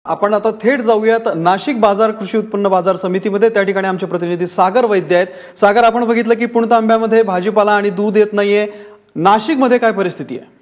आपण आता थेट जाऊयात नाशिक बाजार कृषी उत्पन्न बाजार समितीमध्ये। त्या ठिकाणी आमचे प्रतिनिधी सागर वैद्य आहेत। सागर, आपण बघितलं की पुणे तांब्यामध्ये भाजीपाला आणि दूध येत नाहीये, नाशिकमध्ये काय परिस्थिती आहे?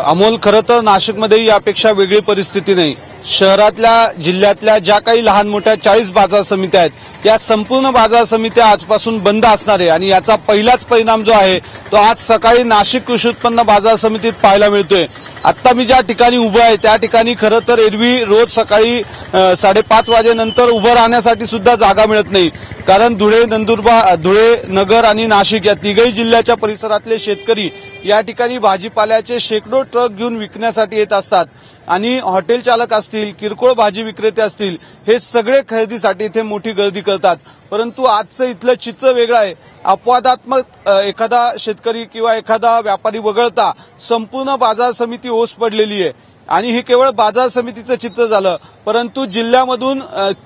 अमोल, खरं तर नाशिकमध्ये यापेक्षा वेगळी परिस्थिती नाही। शहरातल्या जिल्ह्यातल्या ज्या काही लहान मोठ्या 40 बाजार समित्या आहेत, या संपूर्ण बाजार समित्या आजपासून बंद असणार आहे आणि याचा पहिलाच परिणाम जो आहे तो आज सकाळी नाशिक कृषी उत्पन्न बाजार समितीत पाहायला मिळतोय। आता मी ज्या ठिकाणी उभा आहे त्या ठिकाणी खरं तर एरवी रोज सकाळी 5:30 वाजेनंतर उभं राहण्यासाठी सुद्धा जागा मिळत नाही, कारण धुळे, नंदुरबार, धुळे नगर आणि नाशिक या तिघही जिल्ह्याच्या परिसरातले शेतकरी या ठिकाणी भाजीपाल्याचे शेकडो ट्रक घेऊन विकण्यासाठी येत असतात आणि हॉटेल चालक असतील, किरकोळ भाजी विक्रेते असतील, हे सगळे खरेदीसाठी इथे मोठी गर्दी करतात। परंतु आजचं इथलं चित्र वेगळं आहे। अपवादात्मक एखादा शेतकरी किंवा एखादा व्यापारी वगळता संपूर्ण बाजार समिती ओस पडलेली आहे आणि हे केवळ बाजार समितीचं चित्र झालं, परंतु जिल्ह्यामधून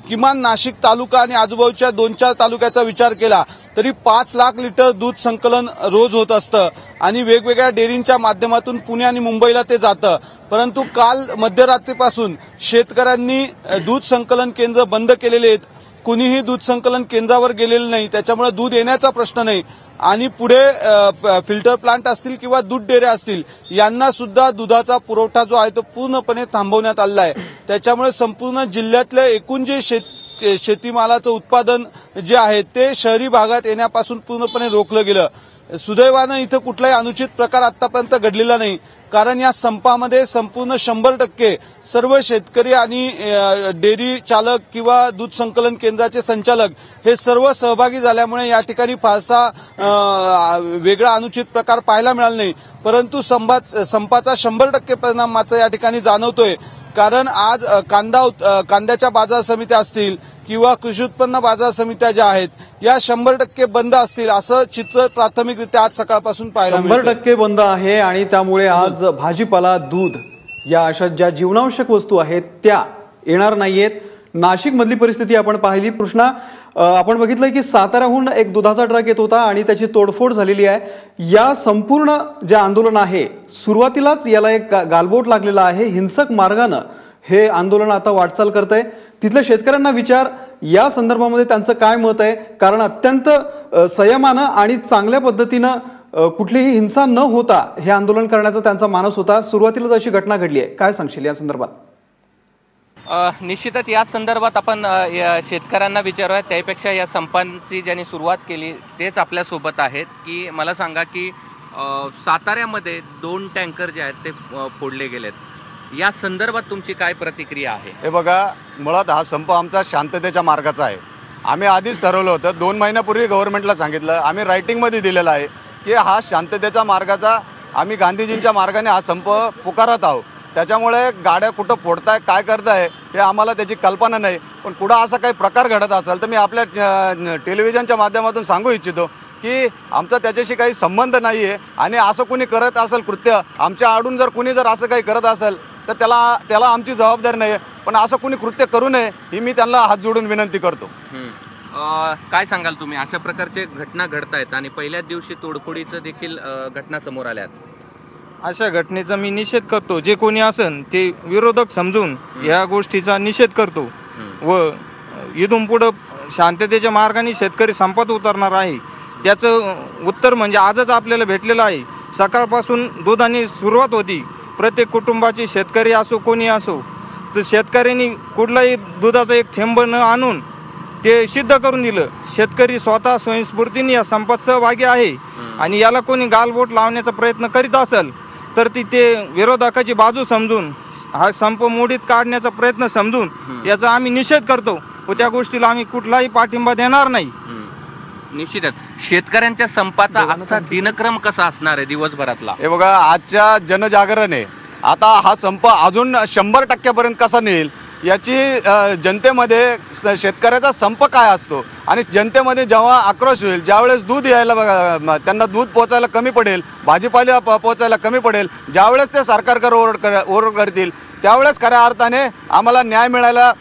किमान नाशिक तालुका आणि आजूबाजूच्या 2-4 तालुक्याचा विचार केला तरी 5 लाख लिटर दूध संकलन रोज होत असतं आणि वेगवेगळ्या डेअरींच्या माध्यमातून पुणे आणि मुंबईला ते जातं। परंतु काल मध्यरात्रीपासून शेतकऱ्यांनी दूध संकलन केंद्र बंद केलेले आहेत, कुणीही दूध संकलन केंद्रावर गेलेलं नाही, त्याच्यामुळे दूध येण्याचा प्रश्न नाही आणि पुढे फिल्टर प्लांट असतील किंवा दूध डेअऱ्या असतील यांना सुद्धा दुधाचा पुरवठा जो आहे तो पूर्णपणे थांबवण्यात आलेला आहे। त्याच्यामुळे संपूर्ण जिल्ह्यातले एकूण जे शेतीमालाचं उत्पादन जे आहे ते शहरी भागात येण्यापासून पूर्णपणे रोखलं गेलं। सुदैवानं इथं कुठलाही अनुचित प्रकार आतापर्यंत घडलेला नाही, कारण या संपामध्ये संपूर्ण 100% सर्व शेतकरी आणि डेअरी चालक किंवा दूध संकलन केंद्राचे संचालक हे सर्व सहभागी झाल्यामुळे या ठिकाणी फारसा वेगळा अनुचित प्रकार पाहायला मिळाला नाही। परंतु संपाचा 100% परिणाम मात्र या ठिकाणी जाणवतोय, कारण आज कांद्याच्या बाजार समित्या असतील किंवा कृषी उत्पन्न बाजार समित्या ज्या आहेत या 100% बंद असतील असं चित्र प्राथमिकरित्या आज सकाळपासून पाहायला मिळतं। 100% बंद आहे आणि त्यामुळे आज भाजीपाला, दूध या अशा ज्या जीवनावश्यक वस्तू आहेत त्या येणार नाहीयेत। नाशिकमधली परिस्थिती आपण पाहिली। कृष्णा, आपण बघितलं की साताऱ्याहून एक दुधाचा ट्रक येत होता आणि त्याची तोडफोड झालेली आहे। या संपूर्ण जे आंदोलन आहे सुरुवातीलाच याला एक गालबोट लागलेला आहे, हिंसक मार्गानं हे आंदोलन आता वाटचाल करतंय। तिथल्या शेतकऱ्यांना विचार, या संदर्भामध्ये त्यांचं काय मत आहे, कारण अत्यंत संयमानं आणि चांगल्या पद्धतीनं कुठलीही हिंसा न होता हे आंदोलन करण्याचा त्यांचा मानस होता। सुरुवातीलाच अशी घटना घडली आहे, काय सांगशील या संदर्भात? निश्चितच या संदर्भात आपण शेतकऱ्यांना विचारूया, त्यापेक्षा या संपांची ज्यांनी सुरुवात केली तेच आपल्या सोबत आहेत। की मला सांगा की साताऱ्यामध्ये 2 टँकर जे आहेत ते फोडले गेलेत, या संदर्भात तुमची काय प्रतिक्रिया आहे? हे बघा, मुळात हा संप आमचा शांततेच्या मार्गाचा आहे। आम्ही आधीच ठरवलं होतं, 2 महिन्यापूर्वी गव्हर्नमेंटला सांगितलं, आम्ही रायटिंगमध्ये दिलेलं आहे की हा शांततेच्या मार्गाचा, आम्ही गांधीजींच्या मार्गाने हा संप पुकारत आहोत। त्याच्यामुळे गाड्या कुठं फोडताय, काय करताय हे आम्हाला त्याची कल्पना नाही, पण कुठं असा काही प्रकार घडत असेल तर मी आपल्या टेलिव्हिजनच्या माध्यमातून सांगू इच्छितो की आमचा त्याच्याशी काही संबंध नाहीये आणि असं कुणी करत असेल कृत्य, आमच्या आडून जर कुणी जर असं काही करत असेल तर त्याला आमची जबाबदारी नाही, पण असं कुणी कृत्य करू नये ही मी त्यांना हात जोडून विनंती करतो। काय सांगाल तुम्ही? अशा प्रकारचे घटना घडतायत आणि पहिल्याच दिवशी तोडफोडीचं देखील घटना समोर आल्यात, अशा घटनेचा मी निषेध करतो। जे कोणी असेल ते विरोधक समजून या गोष्टीचा निषेध करतो व इथून पुढे शांततेच्या मार्गाने शेतकरी संपात उतरणार आहे। त्याचं उत्तर म्हणजे आजच आपल्याला भेटलेलं आहे। सकाळपासून दुधाने सुरुवात होती, प्रत्येक कुटुंबाची, शेतकरी असो कोणी असो, तर शेतकऱ्यांनी कुठलाही दुधाचा एक थेंब न आणून ते सिद्ध करून दिलं। शेतकरी स्वतः स्वयंस्फूर्तीने या संपात सहभागी आहे आणि याला कोणी गालबोट लावण्याचा प्रयत्न करीत असेल तर ते विरोधकाची बाजू समजून हा संप मोडीत काढण्याचा प्रयत्न समजून याचा आम्ही निषेध करतो व त्या गोष्टीला आम्ही कुठलाही पाठिंबा देणार नाही। निश्चितच शेतकऱ्यांच्या संपाचा आजचा दिनक्रम कसा असणार आहे दिवसभरातला? हे बघा, आजच्या जनजागरण आहे, आता हा संप अजून 100% पर्यंत कसा नेईल याची जनतेमध्ये शेतकऱ्याचा संप काय असतो आणि जनतेमध्ये जेव्हा आक्रोश होईल, ज्यावेळेस दूध यायला त्यांना दूध पोचायला कमी पडेल, भाजीपाला पोचायला कमी पडेल, ज्यावेळेस ते सरकारकडे ओरड करतील त्यावेळेस खऱ्या अर्थाने आम्हाला न्याय मिळायला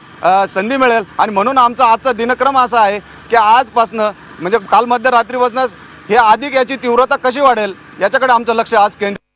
संधी मिळेल। आणि म्हणून आमचा आजचा दिनक्रम असा आहे की आजपासनं म्हणजे काल मध्यरात्रीपासूनच हे अधिक याची तीव्रता कशी वाढेल याच्याकडे आमचं लक्ष आज केंद्रित